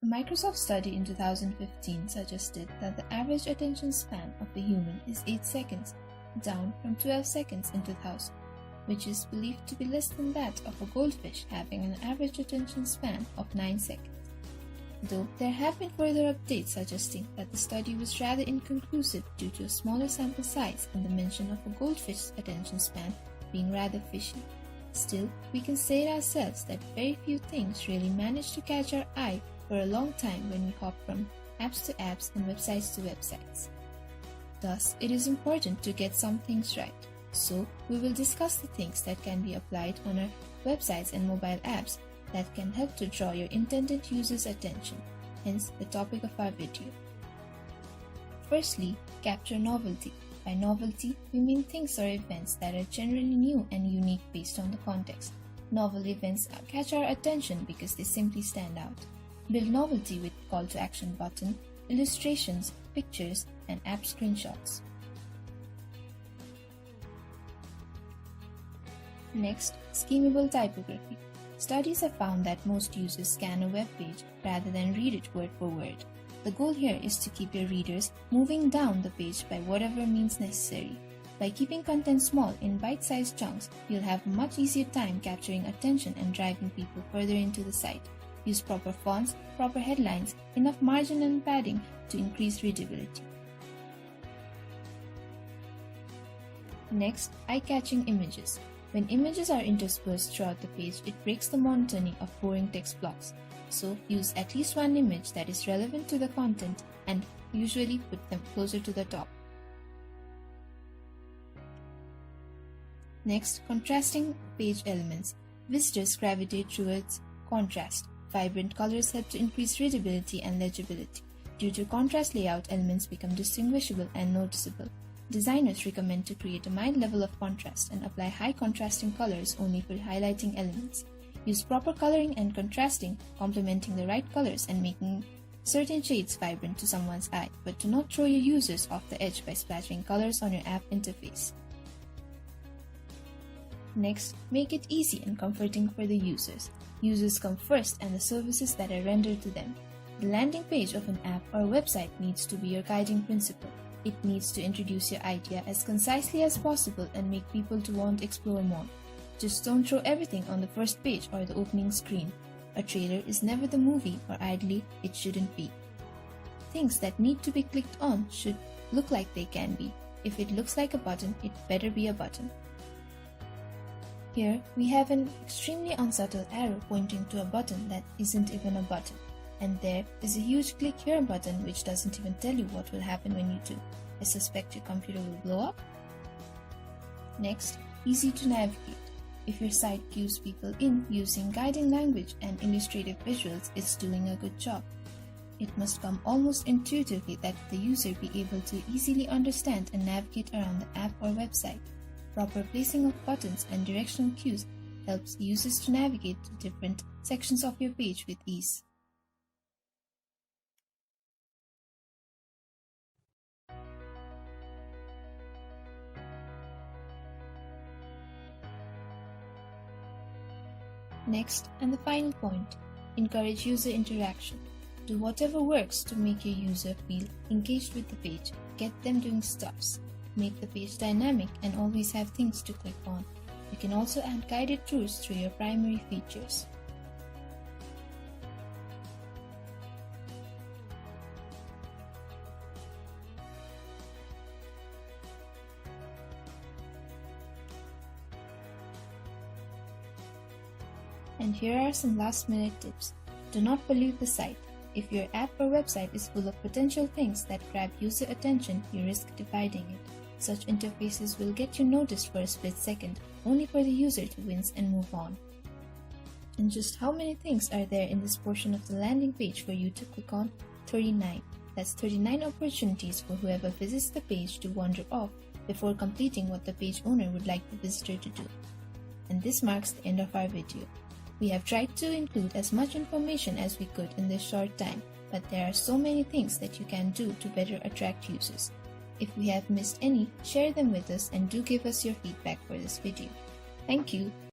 A Microsoft study in 2015 suggested that the average attention span of a human is 8 seconds, down from 12 seconds in 2000, which is believed to be less than that of a goldfish having an average attention span of 9 seconds. Though there have been further updates suggesting that the study was rather inconclusive due to a smaller sample size and the mention of a goldfish's attention span being rather fishy. Still, we can say ourselves that very few things really manage to catch our eye for a long time when we hop from apps to apps and websites to websites. Thus, it is important to get some things right. So, we will discuss the things that can be applied on our websites and mobile apps that can help to draw your intended user's attention, hence the topic of our video. Firstly, capture novelty. By novelty, we mean things or events that are generally new and unique based on the context. Novel events catch our attention because they simply stand out. Build novelty with call to action button, illustrations, pictures, and app screenshots. Next, skimmable typography. Studies have found that most users scan a web page rather than read it word for word. The goal here is to keep your readers moving down the page by whatever means necessary. By keeping content small in bite-sized chunks, you'll have a much easier time capturing attention and driving people further into the site. Use proper fonts, proper headlines, enough margin and padding to increase readability. Next, eye-catching images. When images are interspersed throughout the page, it breaks the monotony of boring text blocks. So, use at least one image that is relevant to the content and usually put them closer to the top. Next, contrasting page elements. Visitors gravitate towards contrast. Vibrant colors help to increase readability and legibility. Due to contrast layout, elements become distinguishable and noticeable. Designers recommend to create a mild level of contrast and apply high contrasting colors only for highlighting elements. Use proper coloring and contrasting, complementing the right colors and making certain shades vibrant to someone's eye, but do not throw your users off the edge by splattering colors on your app interface. Next, make it easy and comforting for the users. Users come first and the services that are rendered to them. The landing page of an app or website needs to be your guiding principle. It needs to introduce your idea as concisely as possible and make people to want to explore more. Just don't throw everything on the first page or the opening screen. A trailer is never the movie, or ideally, it shouldn't be. Things that need to be clicked on should look like they can be. If it looks like a button, it better be a button. Here, we have an extremely unsubtle arrow pointing to a button that isn't even a button. And there is a huge click here button which doesn't even tell you what will happen when you do. I suspect your computer will blow up. Next, easy to navigate. If your site cues people in using guiding language and illustrative visuals, it's doing a good job. It must come almost intuitively that the user be able to easily understand and navigate around the app or website. Proper placing of buttons and directional cues helps users to navigate to different sections of your page with ease. Next, and the final point, encourage user interaction. Do whatever works to make your user feel engaged with the page. Get them doing stuffs. Make the page dynamic and always have things to click on. You can also add guided tours through your primary features. And here are some last-minute tips. Do not pollute the site. If your app or website is full of potential things that grab user attention, you risk dividing it. Such interfaces will get you noticed for a split second, only for the user to wince and move on. And just how many things are there in this portion of the landing page for you to click on? 39. That's 39 opportunities for whoever visits the page to wander off before completing what the page owner would like the visitor to do. And this marks the end of our video. We have tried to include as much information as we could in this short time, but there are so many things that you can do to better attract users. If we have missed any, share them with us and do give us your feedback for this video. Thank you.